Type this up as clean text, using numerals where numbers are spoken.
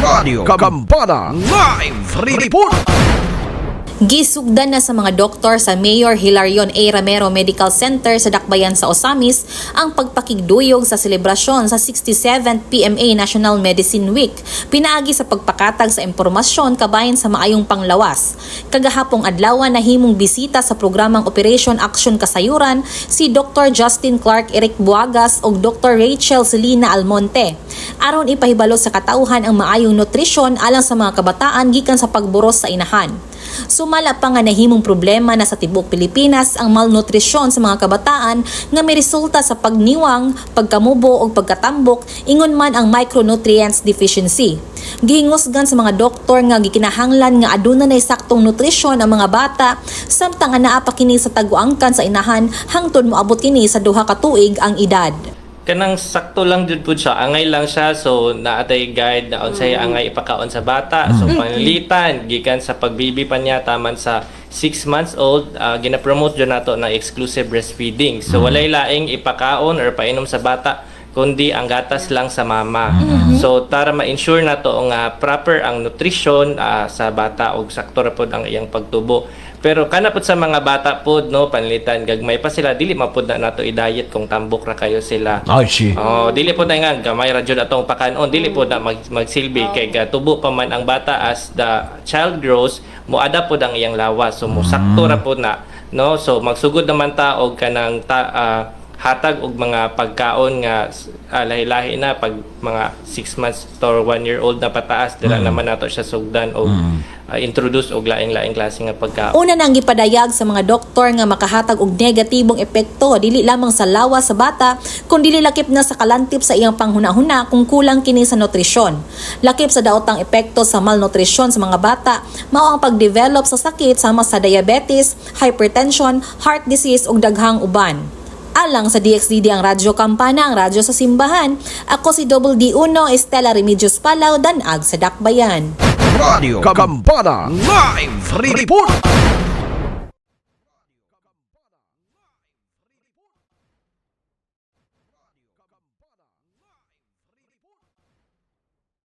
Radio Kagambana Live Report. Gisugdan na sa mga doktor sa Mayor Hilarion A. Ramero Medical Center sa Dakbayan sa Osamis ang pagpakigduyog sa selebrasyon sa 67th PMA National Medicine Week. Pinaagi sa pagpakatag sa impormasyon kabahin sa maayong panglawas. Kagahapong adlaw na himong bisita sa programang Operation Action Kasayuran si Dr. Justin Clark Eric Buagas o Dr. Rachel Celina Almonte. Aron ipahibalo sa katauhan ang maayong nutrisyon alang sa mga kabataan gikan sa pagburos sa inahan. Sumala pa nga nahimong problema na sa tibuok Pilipinas ang malnutrisyon sa mga kabataan nga may resulta sa pagniwang, pagkamubo o pagkatambok ingon man ang micronutrients deficiency. Gihingusgan sa mga doktor nga gikinahanglan nga aduna nay saktong nutrisyon ang mga bata samtang anaa pa kini sa taguangkan sa inahan hangtod moabot kini sa 2 ka tuig ang edad. Kanang sakto lang jud pud siya, angay lang siya, so naatay guide na unsay angay ipakaon sa bata. So panlitan gikan sa pagbibi pa niya taman sa 6 months old, gina-promote jud nato na exclusive breastfeeding. So walay laing ipakaon or painom sa bata kundi ang gatas lang sa mama. So para ma-ensure nato nga proper ang nutrition sa bata ug sakto ra pud ang iyang pagtubo. Pero kana pud sa mga bata pud no panlitan gagmay pa sila dili mapud na nato i-diet kung tambok ra kayo sila. I see. Oh, dili pud na nga gamay ra jud atong pakanon, dili pud na magsilbi kay tubo pa man ang bata as the child grows, moada pud ang iyang lawas. So mo sakto ra pud na no. So magsugod naman ta og kanang hatag og mga pagkaon nga lahi-lahi na pag mga 6 months to 1 year old na pataas dira naman nato siya sugdan og introduce og laing-laing klase nga pagkaon. Una nang gipadayag sa mga doktor nga makahatag og negatibong epekto dili lamang sa lawas sa bata kundi lakip na sa kalantip sa iyang panghuna-huna kung kulang kini sa nutrisyon. Lakip sa daotang epekto sa malnutrisyon sa mga bata mao ang pagdevelop sa sakit sama sa diabetes, hypertension, heart disease ug daghang uban. Alang sa DXDD ang Radyo Kampana, ang radyo sa simbahan. Ako si Double D1 Estela Remedios Palaw, Danag sa Dakbayan. Radio Kagambana Live Report.